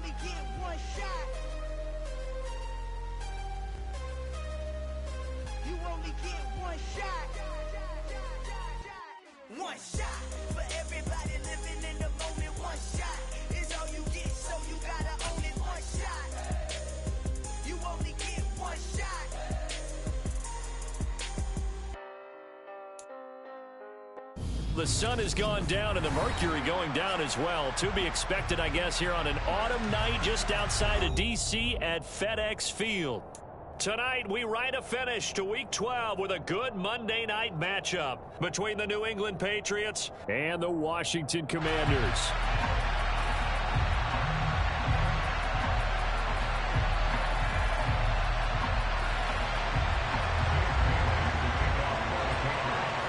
only get one shot. You only get one shot. One shot for everybody living in the moment. One shot is all you get, so you gotta own it. One shot. You only get one shot. The sun has gone down and the mercury going down as well. To be expected, I guess, here on an autumn night just outside of D.C. at FedEx Field. Tonight, we write a finish to Week 12 with a good Monday night matchup between the New England Patriots and the Washington Commanders.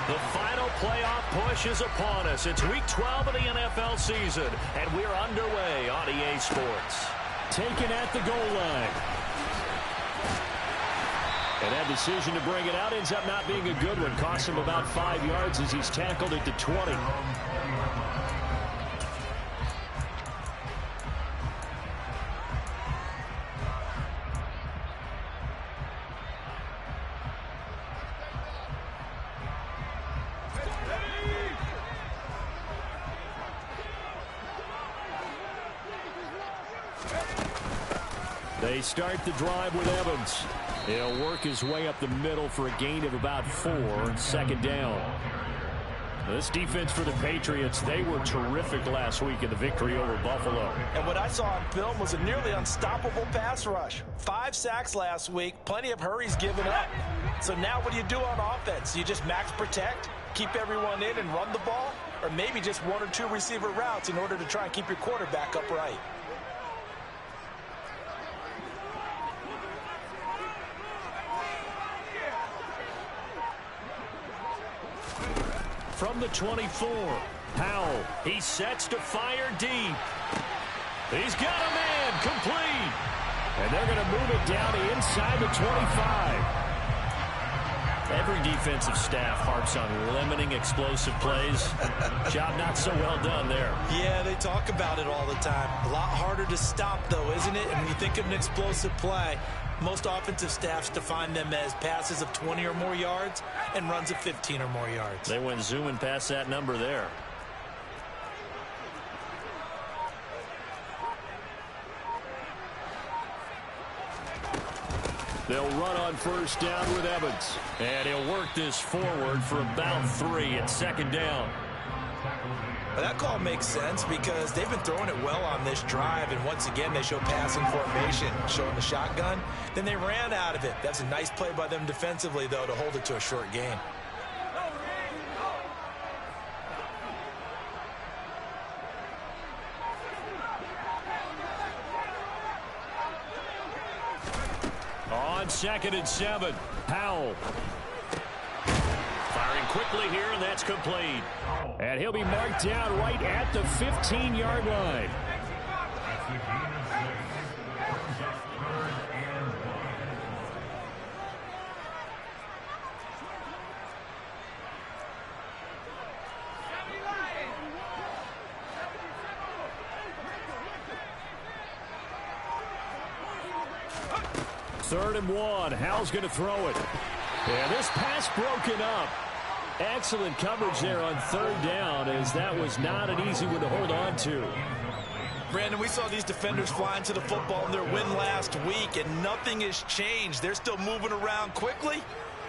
The final playoff push is upon us. It's Week 12 of the NFL season, and we're underway on EA Sports. Taken at the goal line. And that decision to bring it out ends up not being a good one. Costs him about 5 yards as he's tackled at the 20. They start the drive with Evans. He'll work his way up the middle for a gain of about 4, second down. This defense for the Patriots, they were terrific last week in the victory over Buffalo. And what I saw on film was a nearly unstoppable pass rush. 5 sacks last week, plenty of hurries given up. So now what do you do on offense? You just max protect, keep everyone in and run the ball, or maybe just 1 or 2 receiver routes in order to try and keep your quarterback upright. From the 24, Powell, he sets to fire deep. He's got a man, complete. And they're going to move it down to inside the 25. Every defensive staff harps on limiting explosive plays. Job not so well done there. Yeah, they talk about it all the time. A lot harder to stop, though, isn't it? And when you think of an explosive play, most offensive staffs define them as passes of 20 or more yards and runs of 15 or more yards. They went zooming past that number there. They'll run on first down with Evans. And he'll work this forward for about 3 at second down. Well, that call makes sense because they've been throwing it well on this drive, and once again they show passing formation, showing the shotgun. Then they ran out of it. That's a nice play by them defensively, though, to hold it to a short gain. On 2nd and 7, Powell. Firing quickly here, and that's complete. And he'll be marked down right at the 15-yard line. Third and 1. Howell's going to throw it. And this pass broken up. Excellent coverage there on third down, as that was not an easy one to hold on to. Brandon, we saw these defenders flying to the football in their win last week, and nothing has changed. They're still moving around quickly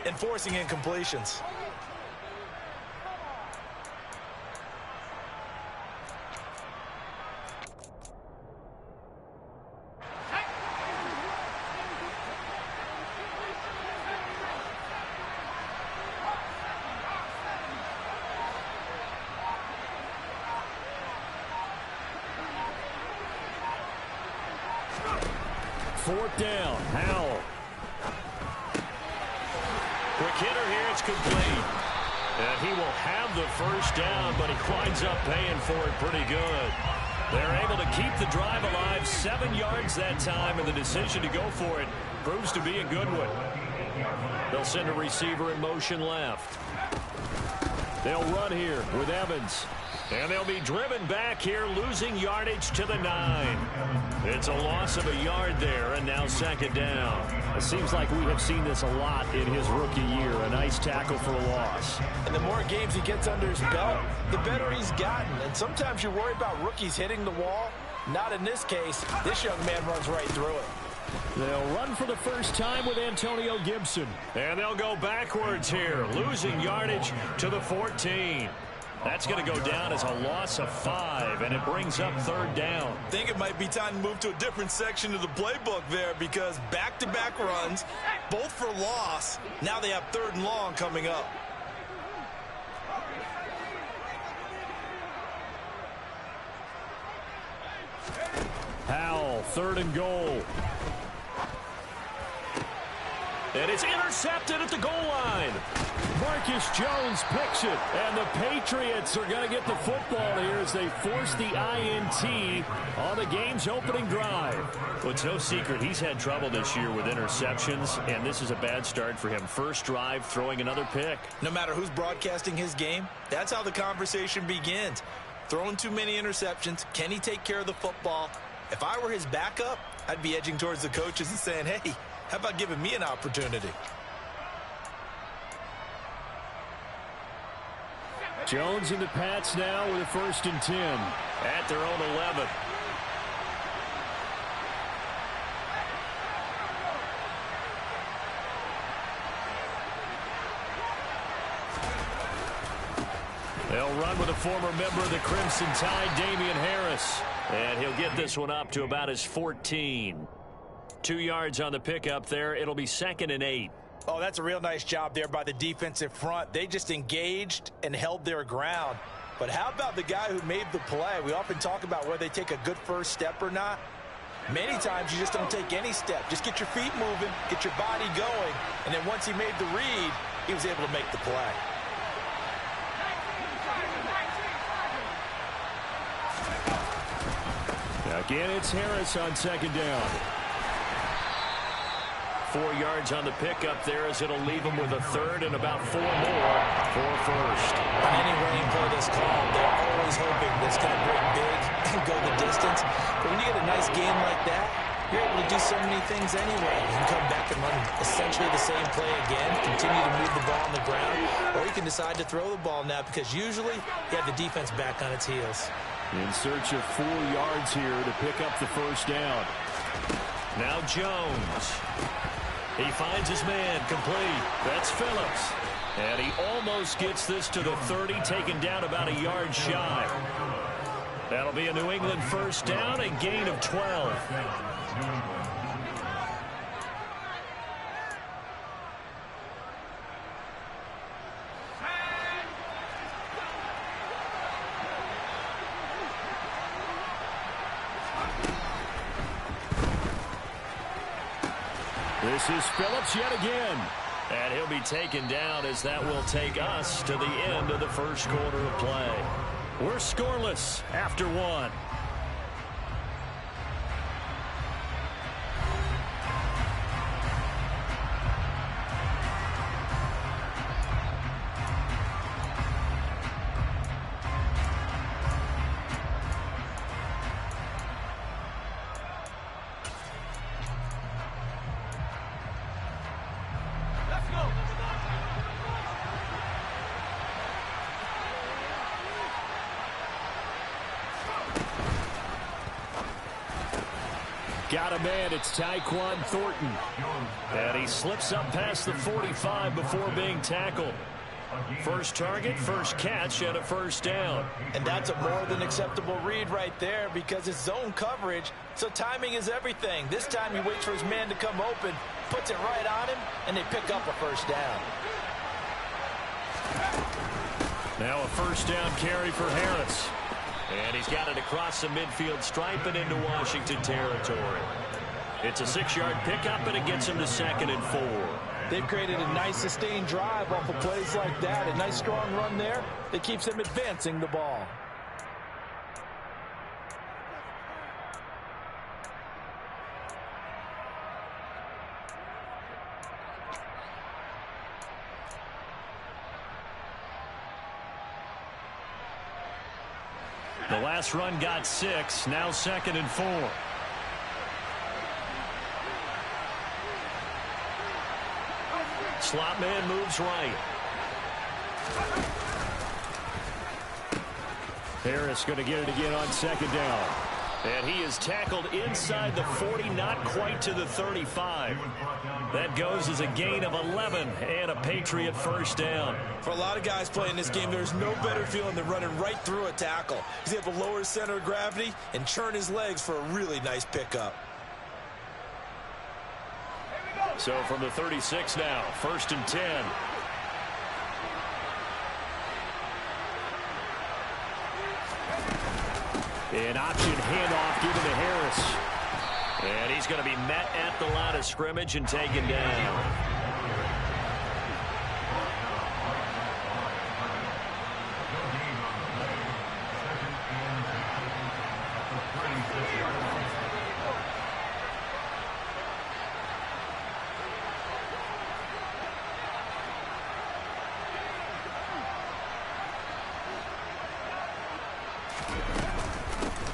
and forcing incompletions. Fourth down, Howell. Quick hitter here, it's complete. And he will have the first down, but he winds up paying for it pretty good. They're able to keep the drive alive, 7 yards that time, and the decision to go for it proves to be a good one. They'll send a receiver in motion left. They'll run here with Evans. And they'll be driven back here, losing yardage to the 9. It's a loss of a yard there, and now second down. It seems like we have seen this a lot in his rookie year. A nice tackle for a loss. And the more games he gets under his belt, the better he's gotten. And sometimes you worry about rookies hitting the wall. Not in this case. This young man runs right through it. They'll run for the first time with Antonio Gibson. And they'll go backwards here, losing yardage to the 14. That's going to go down as a loss of 5, and it brings up third down. I think it might be time to move to a different section of the playbook there, because back-to-back runs, both for loss. Now they have 3rd and long coming up. Howell, 3rd and goal. And it's intercepted at the goal line. Marcus Jones picks it, and the Patriots are going to get the football here as they force the INT on the game's opening drive. Well, it's no secret he's had trouble this year with interceptions, and this is a bad start for him. First drive, throwing another pick. No matter who's broadcasting his game, that's how the conversation begins. Throwing too many interceptions, can he take care of the football? If I were his backup, I'd be edging towards the coaches and saying, hey, how about giving me an opportunity? Jones and the Pats now with a 1st and 10. At their own 11. They'll run with a former member of the Crimson Tide, Damian Harris. And he'll get this one up to about his 14. 2 yards on the pickup there. It'll be 2nd and 8. Oh, that's a real nice job there by the defensive front. They just engaged and held their ground. But how about the guy who made the play? We often talk about whether they take a good first step or not. Many times you just don't take any step. Just get your feet moving, get your body going, and then once he made the read, he was able to make the play. Again, it's Harris on 2nd down. 4 yards on the pickup there as it'll leave him with a 3rd and about 4 more for first. On any running play that's called, they're always hoping that it's going to break big and go the distance. But when you get a nice game like that, you're able to do so many things anyway. You can come back and run essentially the same play again, continue to move the ball on the ground, or you can decide to throw the ball now because usually you have the defense back on its heels. In search of 4 yards here to pick up the first down. Now Jones. He finds his man complete. That's Phillips. And he almost gets this to the 30, taken down about a yard shy. That'll be a New England first down, a gain of 12. This is Phillips yet again. And he'll be taken down as that will take us to the end of the first quarter of play. We're scoreless after 1. Got a man, it's Tyquan Thornton. And he slips up past the 45 before being tackled. First target, first catch, and a first down. And that's a more than acceptable read right there because it's zone coverage, so timing is everything. This time he waits for his man to come open, puts it right on him, and they pick up a first down. Now a first down carry for Harris. And he's got it across the midfield stripe and into Washington territory. It's a 6-yard pickup, and it gets him to 2nd and 4. They've created a nice sustained drive off of plays like that. A nice strong run there that keeps them advancing the ball. The last run got 6. Now 2nd and 4. Slot man moves right. Harris going to get it again on 2nd down. And he is tackled inside the 40, not quite to the 35. That goes as a gain of 11 and a Patriot first down. For a lot of guys playing this game, there's no better feeling than running right through a tackle. He's able to lower his center of gravity and churn his legs for a really nice pickup. So from the 36 now, 1st and 10. An option handoff given to Harris. And he's going to be met at the line of scrimmage and taken down.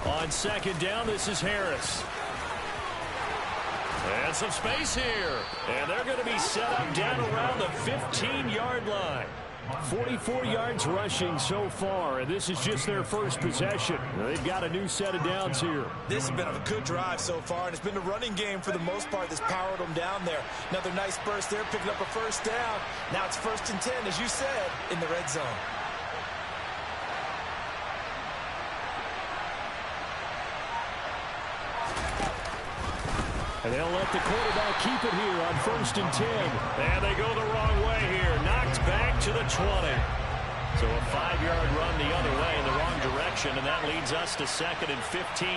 On 2nd down, this is Harris. And some space here. And they're going to be set up down around the 15-yard line. 44 yards rushing so far, and this is just their first possession. They've got a new set of downs here. This has been a good drive so far, and it's been the running game for the most part that's powered them down there. Another nice burst there, picking up a first down. Now it's 1st and 10, as you said, in the red zone. And they'll let the quarterback keep it here on 1st and 10. And they go the wrong way here. Knocked back to the 20. So a 5-yard run the other way in the wrong direction, and that leads us to 2nd and 15.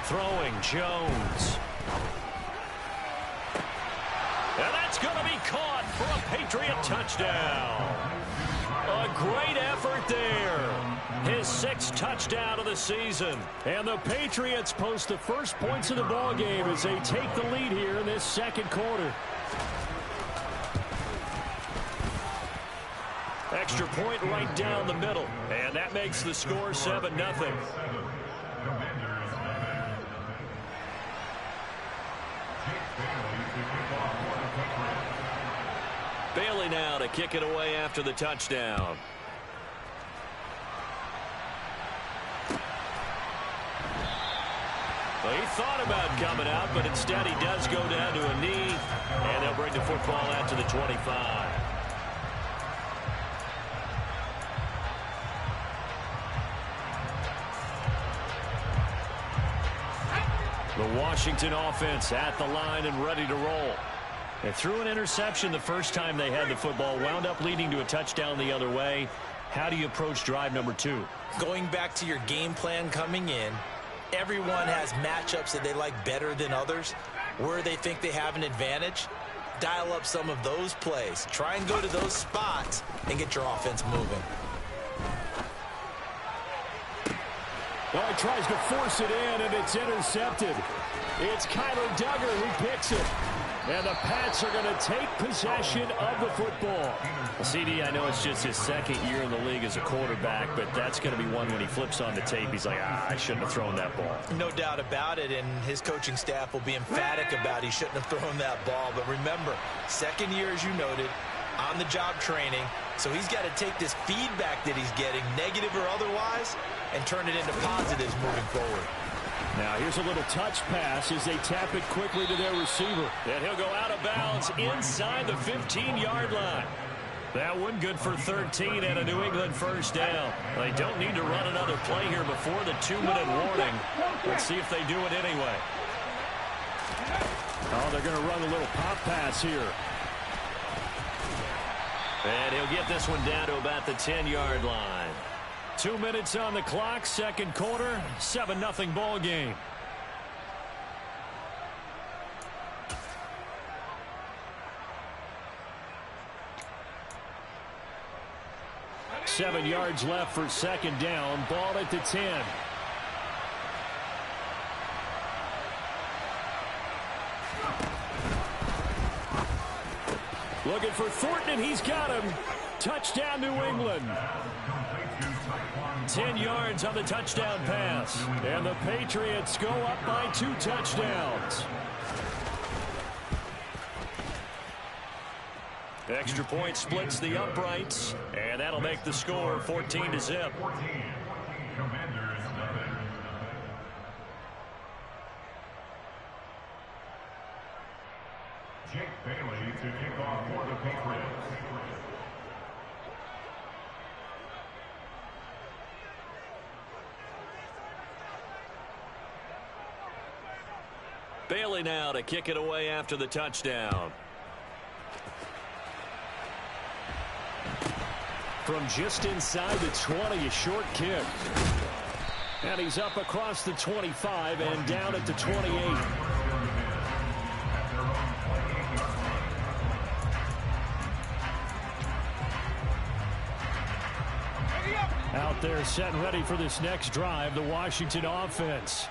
Throwing Jones. And that's going to be caught for a Patriot touchdown. A great effort there. His 6th touchdown of the season. And the Patriots post the first points of the ball game as they take the lead here in this 2nd quarter. Extra point right down the middle. And that makes the score 7-0. Bailey now to kick it away after the touchdown. Well, he thought about coming out, but instead he does go down to a knee, and they'll bring the football out to the 25. The Washington offense at the line and ready to roll. They threw an interception the first time they had the football, wound up leading to a touchdown the other way. How do you approach drive number 2? Going back to your game plan coming in, everyone has matchups that they like better than others. Where they think they have an advantage, dial up some of those plays. Try and go to those spots and get your offense moving. Well, he tries to force it in, and it's intercepted. It's Kyler Duggar who picks it. And the Pats are going to take possession of the football. Well, CD, I know it's just his 2nd year in the league as a quarterback, but that's going to be one when he flips on the tape. He's like, I shouldn't have thrown that ball. No doubt about it, and his coaching staff will be emphatic about he shouldn't have thrown that ball. But remember, 2nd year, as you noted, on-the-job training. So he's got to take this feedback that he's getting, negative or otherwise, and turn it into positives moving forward. Now here's a little touch pass as they tap it quickly to their receiver. And he'll go out of bounds inside the 15-yard line. That one good for 13 and a New England first down. They don't need to run another play here before the 2-minute warning. Let's see if they do it anyway. Oh, they're going to run a little pop pass here. And he'll get this one down to about the 10-yard line. 2 minutes on the clock, 2nd quarter, 7-0 ball game. Seven yards left for 2nd down. Ball at the 10. Looking for Thornton, and he's got him. Touchdown, New England. 10 yards on the touchdown pass. And the Patriots go up by 2 touchdowns. Extra point splits the uprights, and that'll make the score 14-0. Jake Bailey to kick off for the Patriots. Bailey now to kick it away after the touchdown. From just inside the 20, a short kick. And he's up across the 25 and down at the 28. Out there set and ready for this next drive, the Washington offense.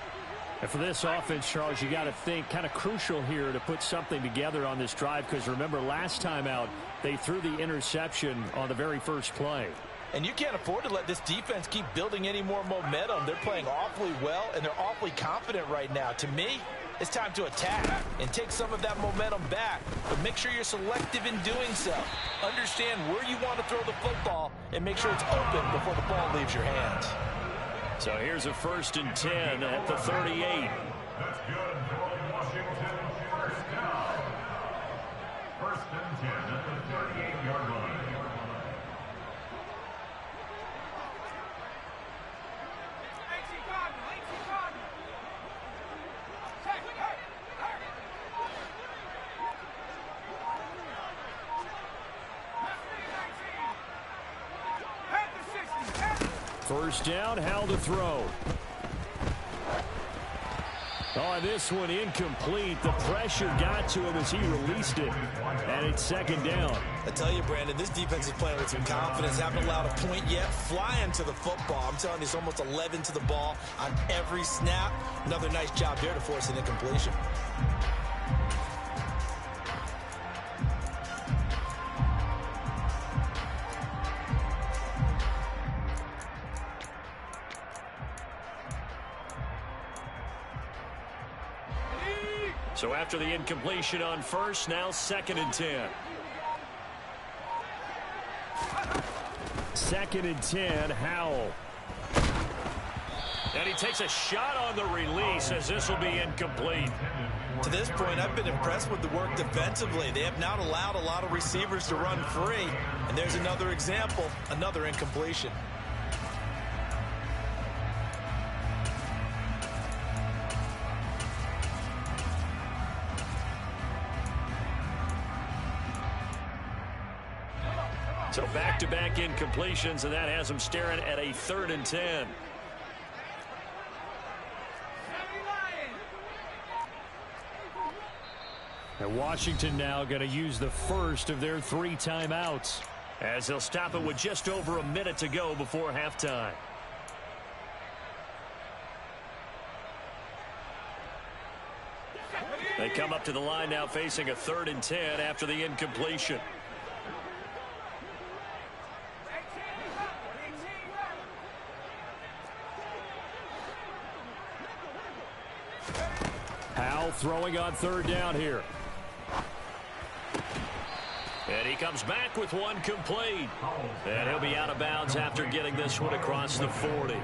And for this offense, Charles, you got to think kind of crucial here to put something together on this drive, because remember last time out they threw the interception on the very first play. And you can't afford to let this defense keep building any more momentum. They're playing awfully well, and they're awfully confident right now. To me, it's time to attack and take some of that momentum back. But make sure you're selective in doing so. Understand where you want to throw the football and make sure it's open before the ball leaves your hands. So here's a 1st and 10 at the 38. That's good for Washington. First down. 1st and 10 at the 38-yard line. First down, Howell to throw. Oh, this one incomplete. The pressure got to him as he released it. And it's 2nd down. I tell you, Brandon, this defense is playing with some confidence. Haven't allowed a point yet. Flying to the football. I'm telling you, it's almost 11 to the ball on every snap. Another nice job there to force an incompletion. So after the incompletion on first, now 2nd and 10. 2nd and 10, Howell. And he takes a shot on the release as this will be incomplete. To this point, I've been impressed with the work defensively. They have not allowed a lot of receivers to run free. And there's another example, another incompletion. So back-to-back incompletions, and that has him staring at a 3rd and 10. And Washington now going to use the first of their 3 timeouts, as they'll stop it with just over a minute to go before halftime. They come up to the line now facing a 3rd and 10 after the incompletion. Howell throwing on 3rd down here. And he comes back with one complete. And he'll be out of bounds after getting this one across the 40.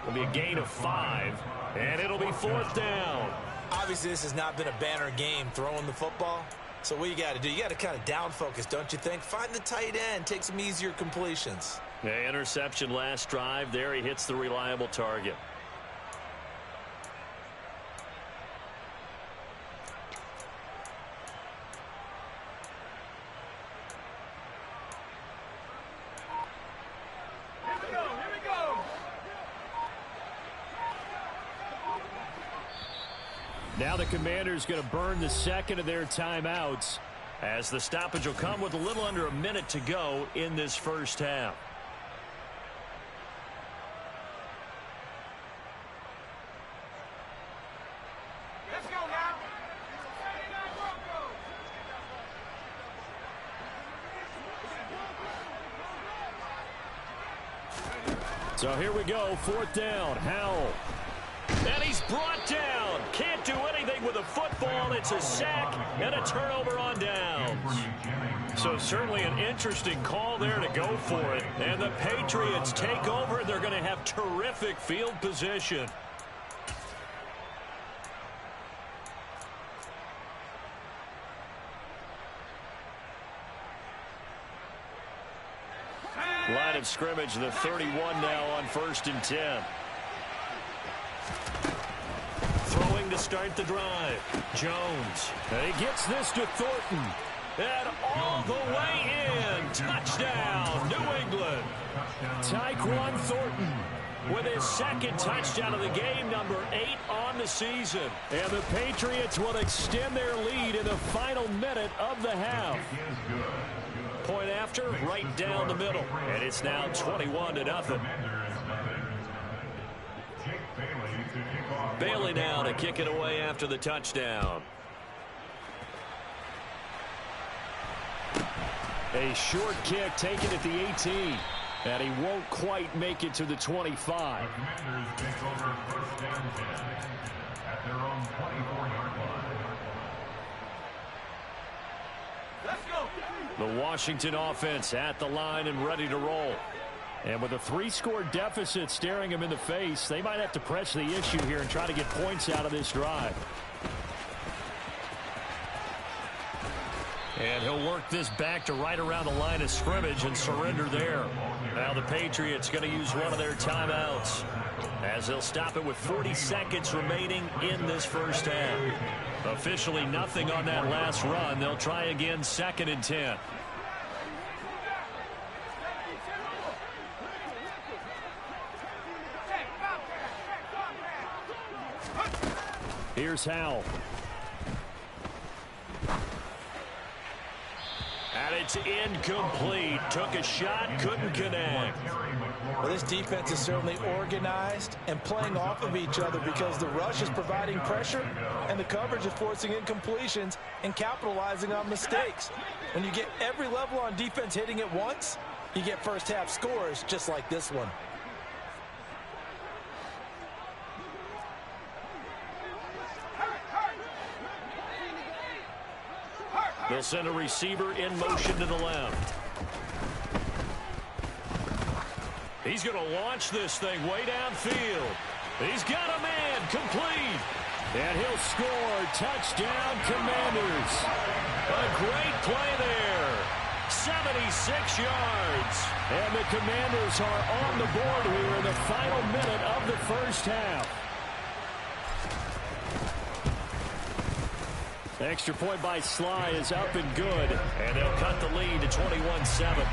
It'll be a gain of 5, and it'll be 4th down. Obviously, this has not been a banner game throwing the football. So what you got to do, you got to kind of down focus, don't you think? Find the tight end, take some easier completions. The interception last drive. There he hits the reliable target. Now the Commanders going to burn the 2nd of their timeouts, as the stoppage will come with a little under a minute to go in this first half. Let's go now. So here we go, 4th down. Howell. And he's brought down. Can't do anything with a football. It's a sack and a turnover on downs. So certainly an interesting call there to go for it. And the Patriots take over. They're going to have terrific field position. Line of scrimmage, the 31 now on 1st and 10. Throwing to start the drive. Jones. And he gets this to Thornton. And all the way in. Touchdown, New England. Tyquan Thornton With his 2nd touchdown of the game, number 8 on the season. And the Patriots will extend their lead in the final minute of the half. Point after, right down the middle. And it's now 21-0. Bailey now to kick it away after the touchdown. A short kick taken at the 18. And he won't quite make it to the 25. The Commanders take over 1st and 10 at their own 24-yard line. The Washington offense at the line and ready to roll. And with a 3-score deficit staring him in the face, they might have to press the issue here and try to get points out of this drive. And he'll work this back to right around the line of scrimmage and surrender there. Now the Patriots going to use one of their timeouts as they'll stop it with 40 seconds remaining in this first half. Officially nothing on that last run. They'll try again, 2nd and 10. Here's Howell. And it's incomplete. Took a shot, couldn't connect. Well, this defense is certainly organized and playing off of each other because the rush is providing pressure and the coverage is forcing incompletions and capitalizing on mistakes. When you get every level on defense hitting at once, you get first half scores just like this one. They'll send a receiver in motion to the left. He's going to launch this thing way downfield. He's got a man, complete. And he'll score. Touchdown, Commanders. A great play there. 76 yards. And the Commanders are on the board here in the final minute of the first half. Extra point by Sly is up and good. And they'll cut the lead to 21-7.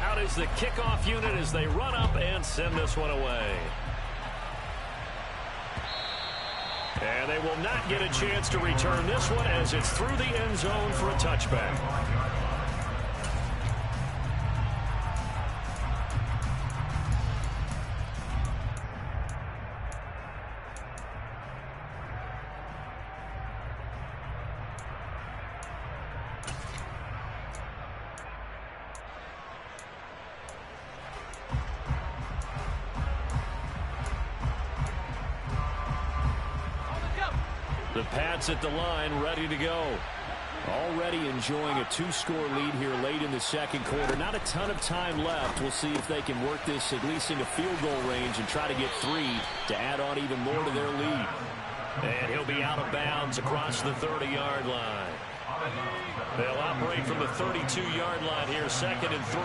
Out is the kickoff unit as they run up and send this one away. And they will not get a chance to return this one as it's through the end zone for a touchback. The Pats at the line, ready to go. Already enjoying a 2-score lead here late in the second quarter. Not a ton of time left. We'll see if they can work this at least into field goal range and try to get 3 to add on even more to their lead. And he'll be out of bounds across the 30-yard line. They'll operate from the 32-yard line here, 2nd and 3.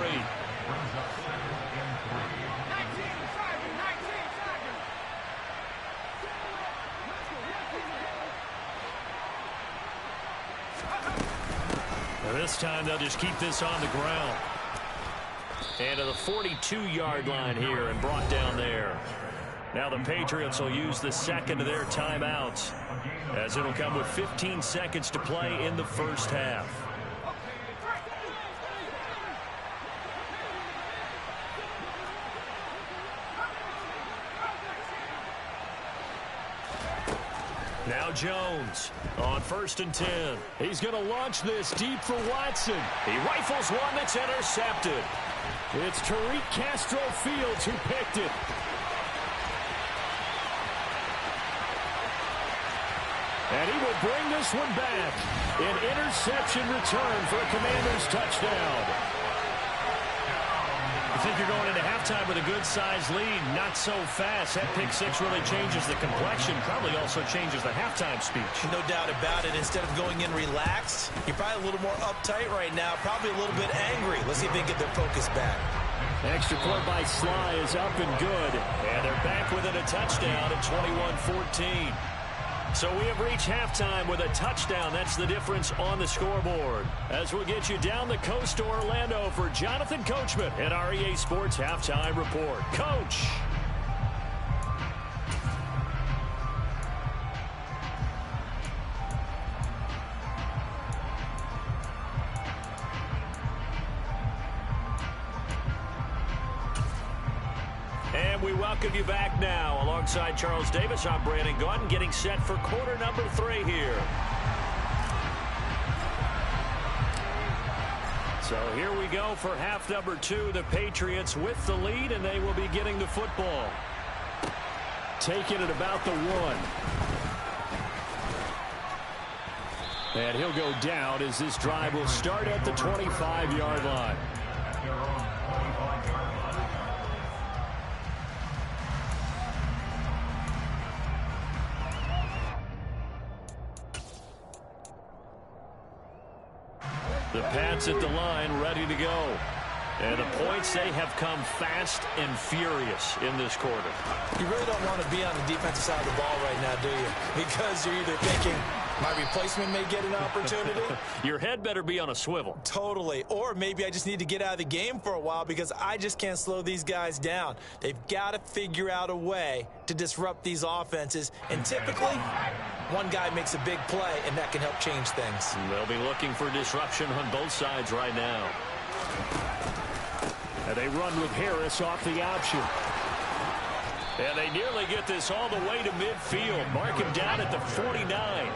This time they'll just keep this on the ground. And to the 42-yard line here and brought down there. Now the Patriots will use the second of their timeouts as it'll come with 15 seconds to play in the first half. Now Jones on 1st and 10. He's going to launch this deep for Watson. He rifles one that's intercepted. It's Tariq Castro Fields who picked it. And he will bring this one back. An interception return for a Commanders touchdown. I think you're going into halftime with a good-sized lead. Not so fast. That pick six really changes the complexion. Probably also changes the halftime speech. No doubt about it. Instead of going in relaxed, you're probably a little more uptight right now. Probably a little bit angry. Let's see if they can get their focus back. Extra point by Sly is up and good. And they're back within a touchdown at 21-14. So we have reached halftime with a touchdown. That's the difference on the scoreboard. As we'll get you down the coast to Orlando for Jonathan Coachman at our EA Sports Halftime Report. Coach. And we welcome you back now. Alongside Charles Davis, I'm Brandon Gaudin, getting set for quarter number 3 here. So here we go for half number 2. The Patriots with the lead, and they will be getting the football. Taking it about the 1. And he'll go down as this drive will start at the 25-yard line. The Pats at the line, ready to go. And the points, they have come fast and furious in this quarter. You really don't want to be on the defensive side of the ball right now, do you? Because you're either thinking, my replacement may get an opportunity. Your head better be on a swivel. Totally. Or maybe I just need to get out of the game for a while because I just can't slow these guys down. They've got to figure out a way to disrupt these offenses. And typically, one guy makes a big play, and that can help change things. They'll be looking for disruption on both sides right now. And they run with Harris off the option. And they nearly get this all the way to midfield. Mark him down at the 49.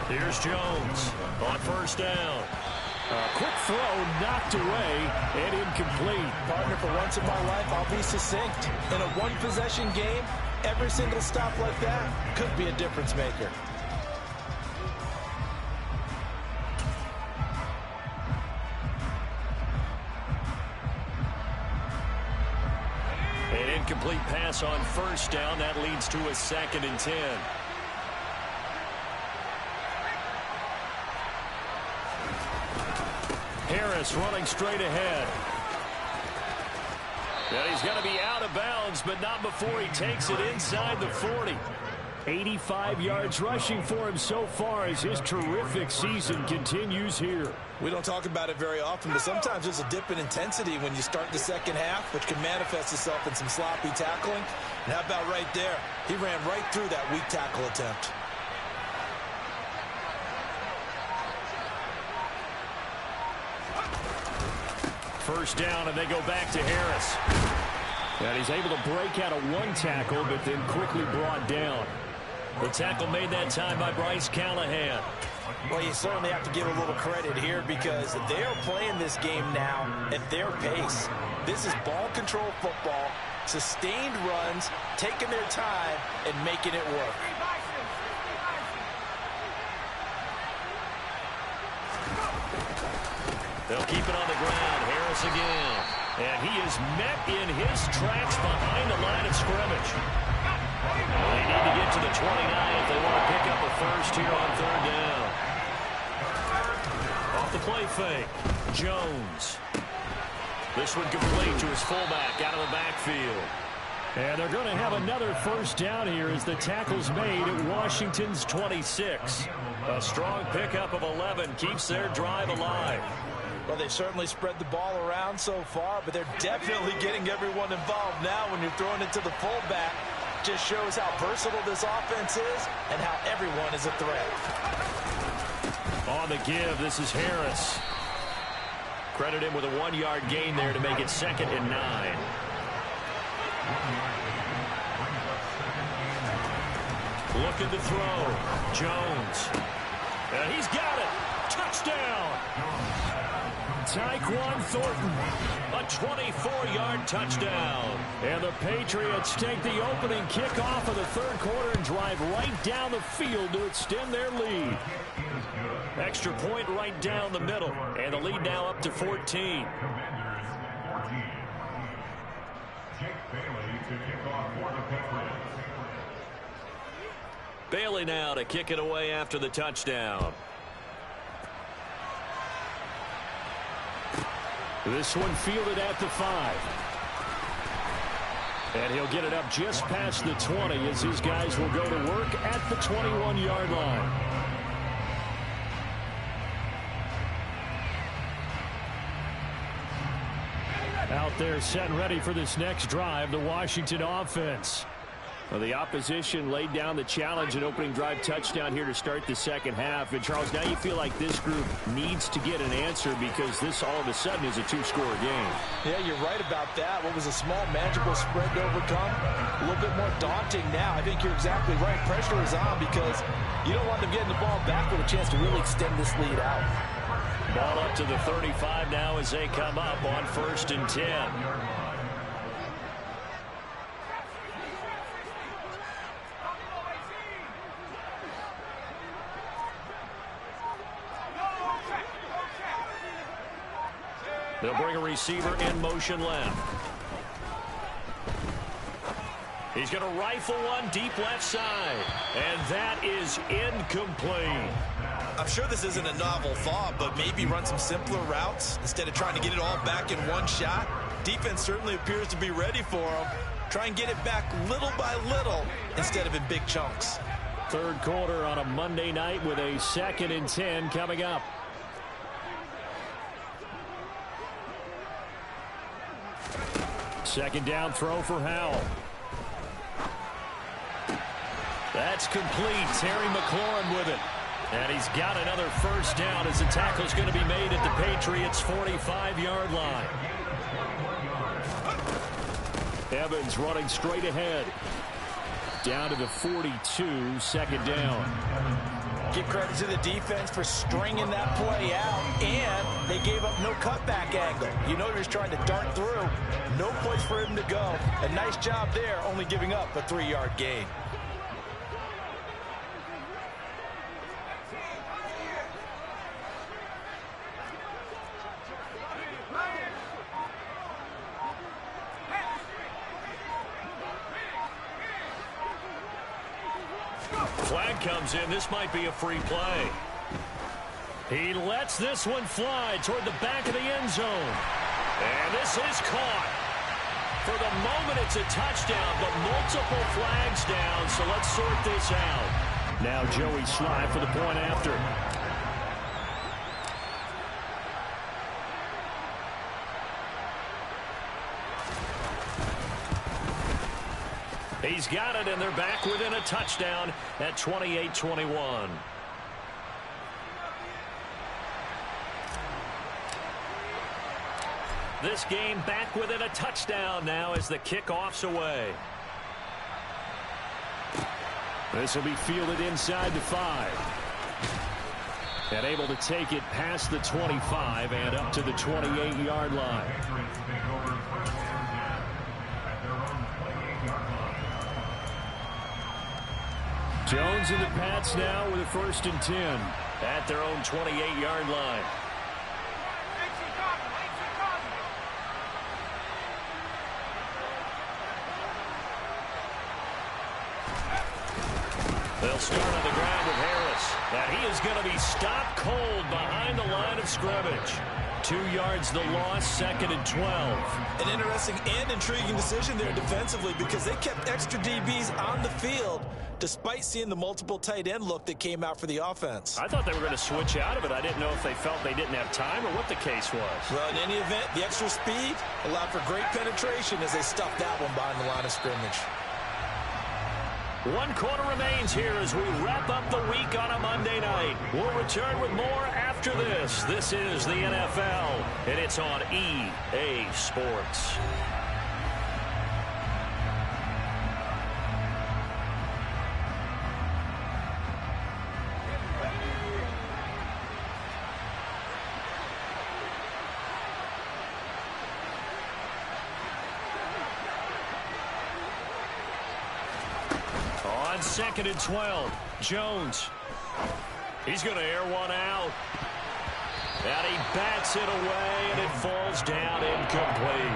Here's Jones on 1st down. Quick throw knocked away and incomplete. Partner, for once in my life, I'll be succinct. In a one-possession game, every single stop like that could be a difference maker. An incomplete pass on 1st down. That leads to a 2nd and 10. Harris running straight ahead. And he's going to be out of bounds, but not before he takes it inside the 40. 85 yards rushing for him so far as his terrific season continues here. We don't talk about it very often, but sometimes there's a dip in intensity when you start the second half, which can manifest itself in some sloppy tackling. And how about right there? He ran right through that weak tackle attempt. First down, and they go back to Harris. And he's able to break out of one tackle, but then quickly brought down. The tackle made that time by Bryce Callahan. Well, you certainly have to give a little credit here because they're playing this game now at their pace. This is ball control football, sustained runs, taking their time, and making it work. They'll keep it on the ground. Harris again. And he is met in his tracks behind the line of scrimmage. They need to get to the 29 if they want to pick up a first here on 3rd down. Off the play fake. Jones. This one complete to his fullback out of the backfield. And they're going to have another first down here as the tackle's made at Washington's 26. A strong pickup of 11 keeps their drive alive. Well, they've certainly spread the ball around so far, but they're definitely getting everyone involved now when you're throwing it to the fullback. Just shows how versatile this offense is and how everyone is a threat. On the give, this is Harris. Credit him with a 1-yard gain there to make it 2nd and 9. Looking to throw. Jones. And he's got it. Touchdown. Tyquan Thornton. A 24-yard touchdown. And the Patriots take the opening kickoff of the third quarter and drive right down the field to extend their lead. Extra point right down the middle. And the lead now up to 14. Commanders 14. Jake Bailey to kick off for the Patriots. Bailey now to kick it away after the touchdown. This one fielded at the 5. And he'll get it up just past the 20 as his guys will go to work at the 21-yard line. Out there set and ready for this next drive, the Washington offense. Well, the opposition laid down the challenge and opening drive touchdown here to start the second half. And, Charles, now you feel like this group needs to get an answer because this all of a sudden is a two-score game. Yeah, you're right about that. What was a small, manageable spread to overcome, a little bit more daunting now. I think you're exactly right. Pressure is on because you don't want them getting the ball back with a chance to really extend this lead out. Ball up to the 35 now as they come up on 1st and 10. They'll bring a receiver in motion left. He's going to rifle one deep left side. And that is incomplete. I'm sure this isn't a novel thought, but maybe run some simpler routes instead of trying to get it all back in one shot. Defense certainly appears to be ready for him. Try and get it back little by little instead of in big chunks. Third quarter on a Monday night with a 2nd and 10 coming up. Second down throw for Howell. That's complete. Terry McLaurin with it. And he's got another first down as the tackle's going to be made at the Patriots' 45-yard line. Evans running straight ahead. Down to the 42, second down. Give credit to the defense for stringing that play out, and they gave up no cutback angle. You know he was trying to dart through. No place for him to go. A nice job there, only giving up a 3-yard gain. Flag comes in. This might be a free play. He lets this one fly toward the back of the end zone. And this is caught. For the moment, it's a touchdown, but multiple flags down, so let's sort this out. Now Joey Slye for the point after. He's got it, and they're back within a touchdown at 28-21. This game back within a touchdown now as the kickoff's away. This will be fielded inside the 5. And able to take it past the 25 and up to the 28-yard line. Jones and the Pats now with a 1st and 10 at their own 28-yard line. They'll start on the ground with Harris. And he is going to be stopped cold behind the line of scrimmage. 2 yards the loss, 2nd and 12. An interesting and intriguing decision there defensively because they kept extra DBs on the field despite seeing the multiple tight end look that came out for the offense. I thought they were going to switch out of it. I didn't know if they felt they didn't have time or what the case was. Well, in any event, the extra speed allowed for great penetration as they stuffed that one behind the line of scrimmage. 1 quarter remains here as we wrap up the week on a Monday night. We'll return with more after this. This is the NFL, and it's on EA Sports. On 2nd and 12, Jones. He's going to air one out. And he bats it away, and it falls down incomplete.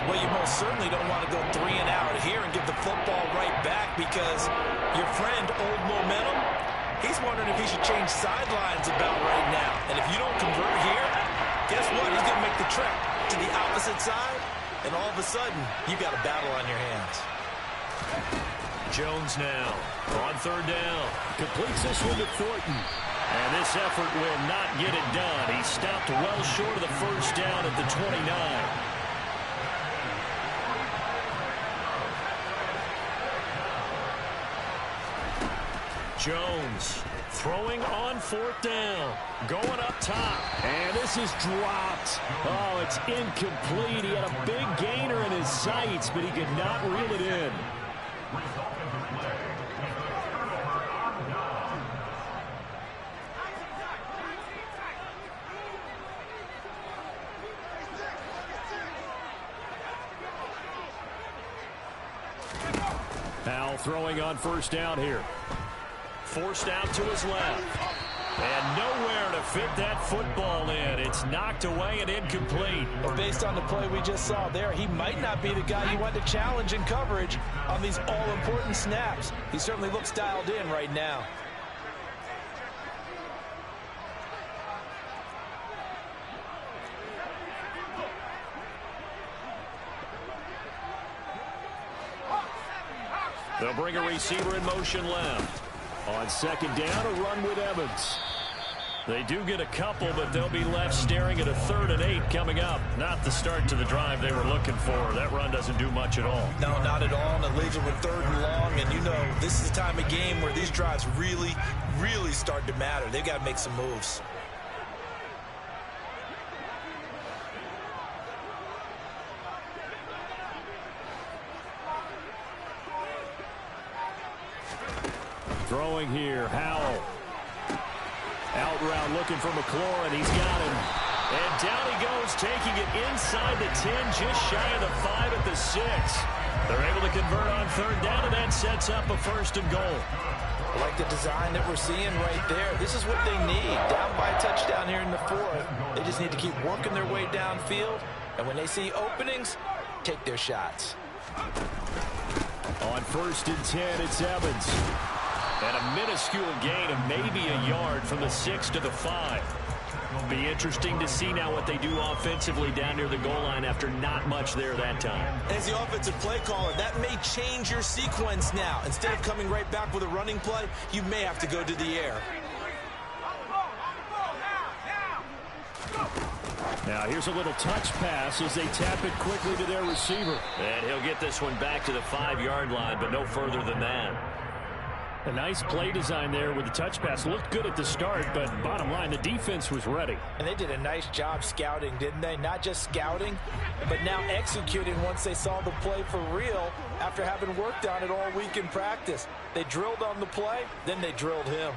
Well, you most certainly don't want to go 3 and out here and give the football right back, because your friend, Old Momentum, he's wondering if he should change sidelines about right now. And if you don't convert here, guess what? He's going to make the trek to the opposite side, and all of a sudden, you got a battle on your hands. Jones now on 3rd down. Completes this one to Thornton. And this effort will not get it done. He stopped well short of the first down at the 29. Jones throwing on 4th down. Going up top. And this is dropped. Oh, it's incomplete. He had a big gainer in his sights, but he could not reel it in. Powell throwing on 1st down here. Forced out to his left. And nowhere to fit that football in. It's knocked away and incomplete. Well, based on the play we just saw there, he might not be the guy you want to challenge in coverage on these all-important snaps. He certainly looks dialed in right now. They'll bring a receiver in motion left. On 2nd down, a run with Evans. They do get a couple, but they'll be left staring at a 3rd and 8 coming up. Not the start to the drive they were looking for. That run doesn't do much at all. No, not at all. And it leaves them with 3rd and long. And you know, this is the time of game where these drives really, really start to matter. They've got to make some moves. Throwing here, Howell. Out route looking for McLaurin. He's got him. And down he goes, taking it inside the 10, just shy of the 5 at the 6. They're able to convert on 3rd down, and that sets up a 1st and goal. I like the design that we're seeing right there. This is what they need. Down by a touchdown here in the 4th. They just need to keep working their way downfield. And when they see openings, take their shots. On 1st and 10, it's Evans. And a minuscule gain of maybe a yard from the 6 to the 5. It'll be interesting to see now what they do offensively down near the goal line after not much there that time. As the offensive play caller, that may change your sequence now. Instead of coming right back with a running play, you may have to go to the air. Now here's a little touch pass as they tap it quickly to their receiver. And he'll get this one back to the 5-yard line, but no further than that. A nice play design there with the touch pass. Looked good at the start, but bottom line, the defense was ready. And they did a nice job scouting, didn't they? Not just scouting, but now executing once they saw the play for real after having worked on it all week in practice. They drilled on the play, then they drilled him.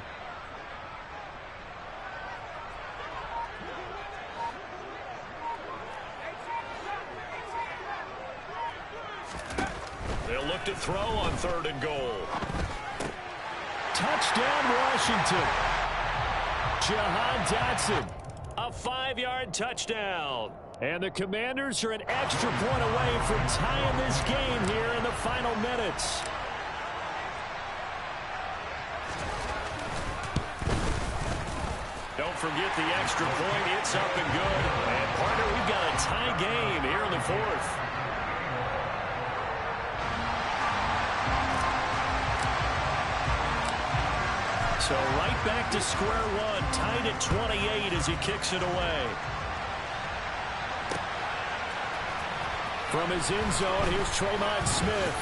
They'll look to throw on 3rd and goal. Touchdown, Washington. Jahan Dotson. A 5-yard touchdown. And the Commanders are an extra point away from tying this game here in the final minutes. Don't forget the extra point. It's up and good. And, partner, we've got a tie game here in the 4th. So right back to square one, tied at 28 as he kicks it away. From his end zone, here's Tremont Smith.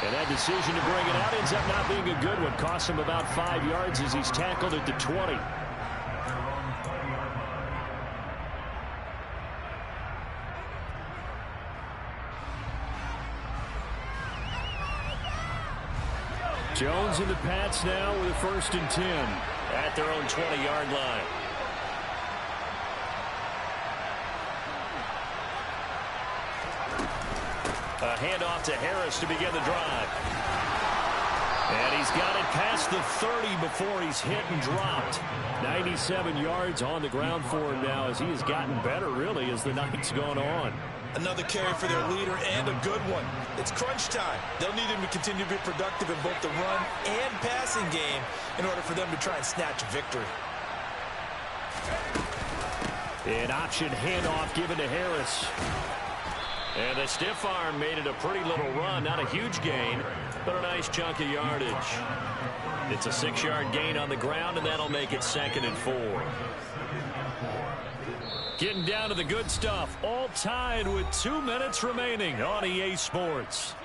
And that decision to bring it out ends up not being a good one. Costs him about 5 yards as he's tackled at the 20. Jones and the Pats now with a 1st and 10. At their own 20-yard line. A handoff to Harris to begin the drive. And he's got it past the 30 before he's hit and dropped. 97 yards on the ground for him now as he has gotten better, really, as the night's gone on. Another carry for their leader and a good one. It's crunch time. They'll need him to continue to be productive in both the run and passing game in order for them to try and snatch victory. An option handoff given to Harris. And the stiff arm made it a pretty little run. Not a huge gain, but a nice chunk of yardage. It's a 6-yard gain on the ground, and that'll make it 2nd and 4. Getting down to the good stuff. All tied with 2 minutes remaining on EA Sports.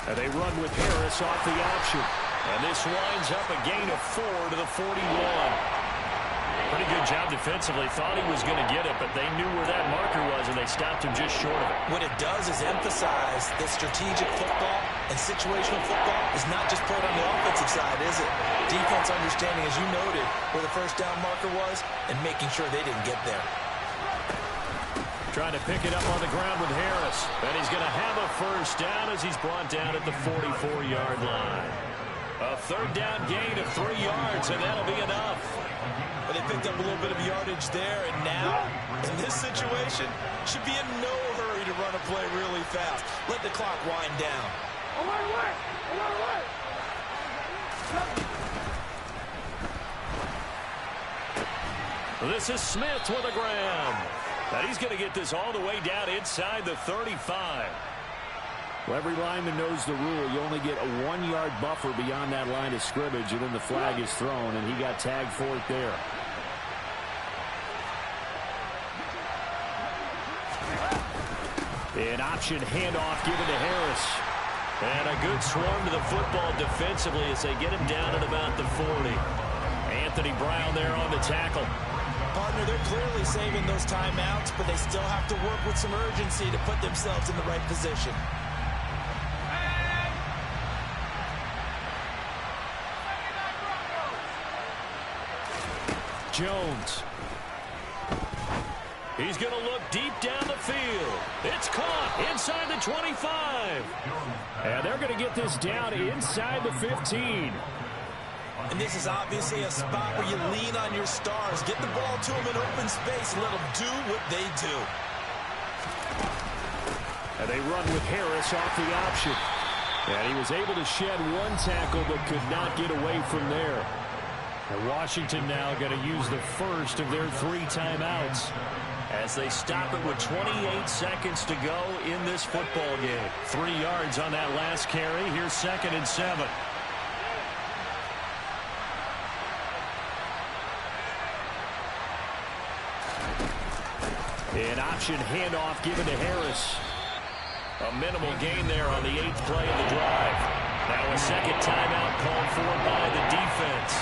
And they run with Harris off the option. And this winds up a gain of 4 to the 41. Pretty good job defensively. Thought he was going to get it, but they knew where that marker was, and they stopped him just short of it. What it does is emphasize that strategic football and situational football is not just played on the offensive side, is it? Defense understanding, as you noted, where the first down marker was and making sure they didn't get there. Trying to pick it up on the ground with Harris. And he's going to have a first down as he's brought down at the 44-yard line. A 3rd down gain of 3 yards, and that'll be enough. But they picked up a little bit of yardage there, and now, in this situation, should be in no hurry to run a play really fast. Let the clock wind down. This is Smith with a grab. And he's going to get this all the way down inside the 35. Well, every lineman knows the rule. You only get a 1-yard buffer beyond that line of scrimmage, and then the flag is thrown, and he got tagged for it there. An option handoff given to Harris. And a good swarm to the football defensively as they get him down at about the 40. Anthony Brown there on the tackle. Partner, they're clearly saving those timeouts, but they still have to work with some urgency to put themselves in the right position. Jones. He's going to look deep down the field. It's caught inside the 25. And they're going to get this down inside the 15. And this is obviously a spot where you lean on your stars. Get the ball to them in open space. Let them do what they do. And they run with Harris off the option. And he was able to shed 1 tackle but could not get away from there. And Washington now going to use the first of their 3 timeouts as they stop it with 28 seconds to go in this football game. 3 yards on that last carry. Here's 2nd and 7. An option handoff given to Harris. A minimal gain there on the 8th play of the drive. Now a 2nd timeout called for by the defense.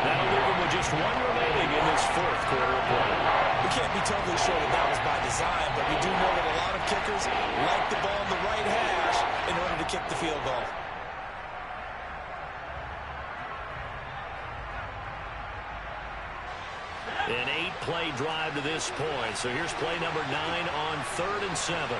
That'll leave them with just 1 remaining in this 4th quarter of play. We can't be totally sure that was by design, but we do know that a lot of kickers like the ball in the right hash in order to kick the field goal. An 8-play drive to this point. So here's play number 9 on 3rd and 7.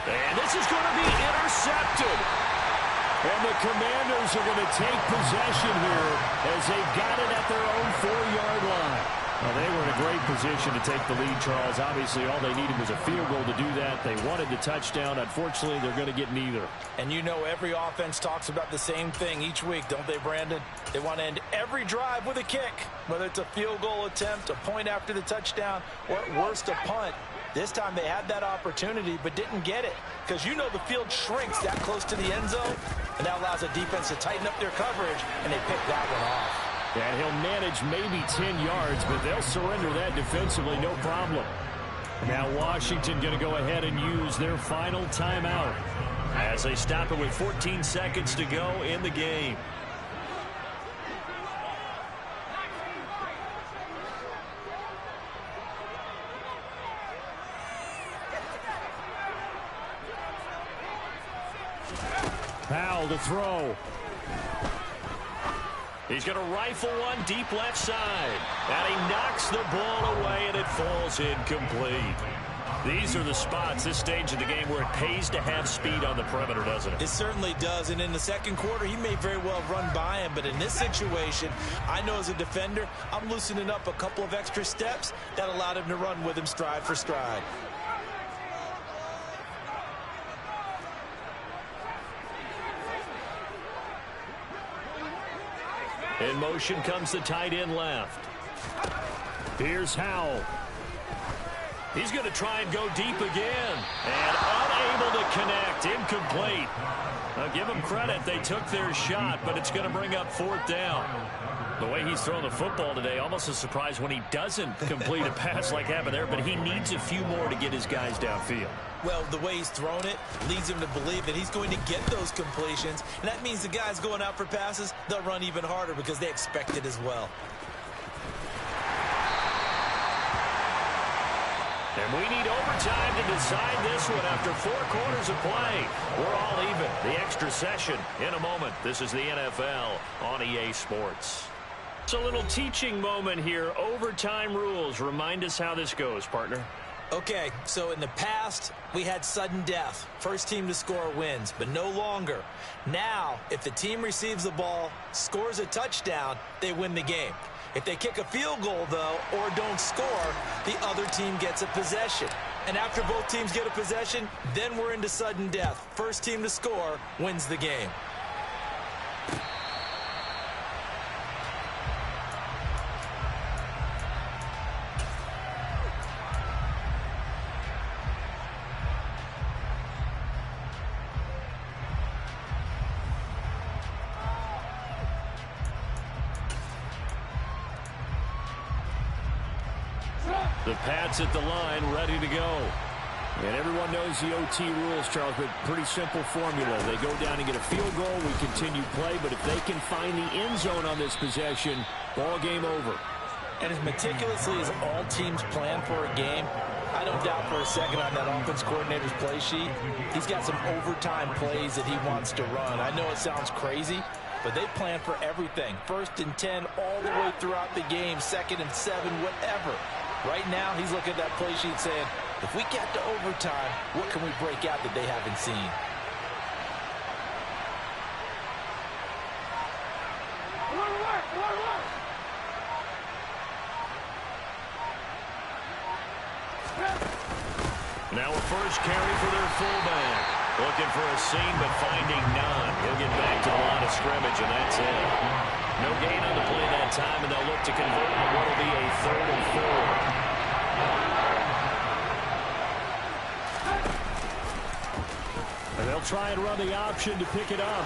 And this is going to be intercepted. And the Commanders are going to take possession here as they got it at their own 4-yard line. Well, they were in a great position to take the lead, Charles. Obviously, all they needed was a field goal to do that. They wanted the touchdown. Unfortunately, they're going to get neither. And you know every offense talks about the same thing each week, don't they, Brandon? They want to end every drive with a kick, whether it's a field goal attempt, a point after the touchdown, or at worst, a punt. This time they had that opportunity but didn't get it because you know the field shrinks that close to the end zone, and that allows the defense to tighten up their coverage, and they pick that one off. And he'll manage maybe 10 yards, but they'll surrender that defensively, no problem. Now Washington going to go ahead and use their final timeout as they stop it with 14 seconds to go in the game. Powell to throw. He's going to rifle one deep left side. And he knocks the ball away, and it falls incomplete. These are the spots, this stage of the game, where it pays to have speed on the perimeter, doesn't it? It certainly does. And in the second quarter, he may very well run by him. But in this situation, I know as a defender, I'm loosening up a couple of extra steps that allowed him to run with him stride for stride. In motion comes the tight end left. Here's Howell. He's going to try and go deep again. And unable to connect. Incomplete. I'll give them credit. They took their shot, but it's going to bring up fourth down. The way he's throwing the football today, almost a surprise when he doesn't complete a pass like happened there, but he needs a few more to get his guys downfield. Well, the way he's thrown it leads him to believe that he's going to get those completions. And that means the guys going out for passes, they'll run even harder because they expect it as well. And we need overtime to decide this one after 4 quarters of play. We're all even. The extra session in a moment. This is the NFL on EA Sports. It's a little teaching moment here. Overtime rules. Remind us how this goes, partner. Okay, so in the past, we had sudden death. First team to score wins, but no longer. Now, if the team receives the ball, scores a touchdown, they win the game. If they kick a field goal, though, or don't score, the other team gets a possession. And after both teams get a possession, then we're into sudden death. First team to score wins the game. The Pats at the line, ready to go. And everyone knows the OT rules, Charles, but pretty simple formula. They go down and get a field goal, we continue play, but if they can find the end zone on this possession, ball game over. And as meticulously as all teams plan for a game, I don't doubt for a second on that offense coordinator's play sheet, he's got some overtime plays that he wants to run. I know it sounds crazy, but they plan for everything. 1st and 10 all the way throughout the game, 2nd and 7, whatever. Right now, he's looking at that play sheet saying, if we get to overtime, what can we break out that they haven't seen? Now a first carry for their fullback. Looking for a seam, but finding none. He'll get back to the line of scrimmage, and that's it. No gain on the play that time, and they'll look to convert on what will be a 3rd and 4. And they'll try and run the option to pick it up.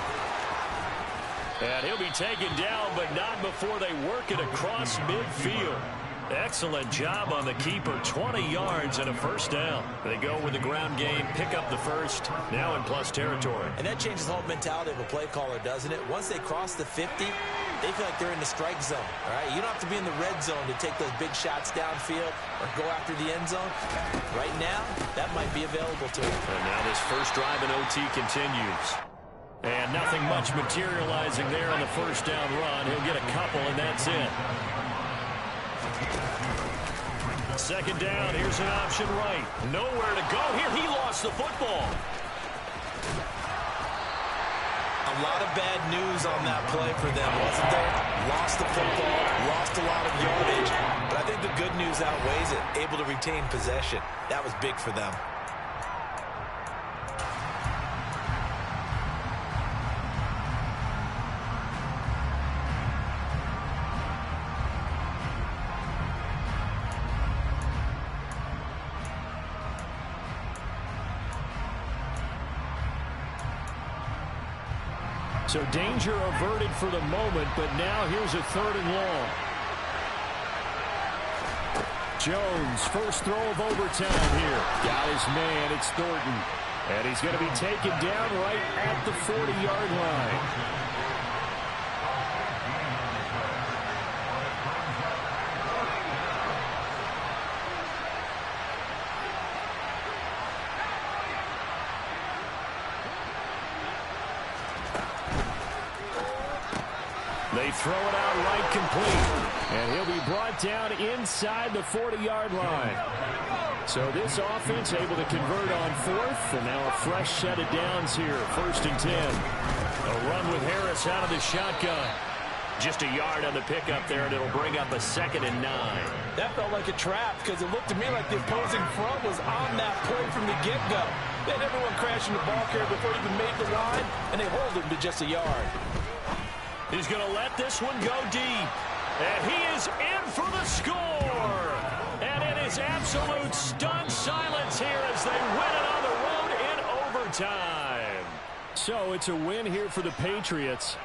And he'll be taken down, but not before they work it across midfield. Excellent job on the keeper. 20 yards and a first down. They go with the ground game, pick up the first, now in plus territory. And that changes the whole mentality of a play caller, doesn't it? Once they cross the 50, they feel like they're in the strike zone. All right, you don't have to be in the red zone to take those big shots downfield or go after the end zone. Right now, that might be available to them. And now this first drive in OT continues. And nothing much materializing there on the first down run. He'll get a couple, and that's it. 2nd down, here's an option right. Nowhere to go here. He lost the football. I a lot of bad news on that play for them, wasn't there? Lost the football, lost a lot of yardage, but I think the good news outweighs it. Able to retain possession. That was big for them. So danger averted for the moment, but now here's a 3rd and long. Jones, first throw of overtime here. Got his man, it's Thornton. And he's going to be taken down right at the 40-yard line. They throw it out right complete. And he'll be brought down inside the 40-yard line. So this offense able to convert on 4th. And now a fresh set of downs here. 1st and 10. A run with Harris out of the shotgun. Just a yard on the pickup there, and it'll bring up a 2nd and 9. That felt like a trap because it looked to me like the opposing front was on that play from the get-go. They had everyone crashing the ball carrier before he even made the line, and they hold him to just a yard. He's going to let this one go deep. And he is in for the score. And it is absolute stunned silence here as they win it on the road in overtime. So it's a win here for the Patriots.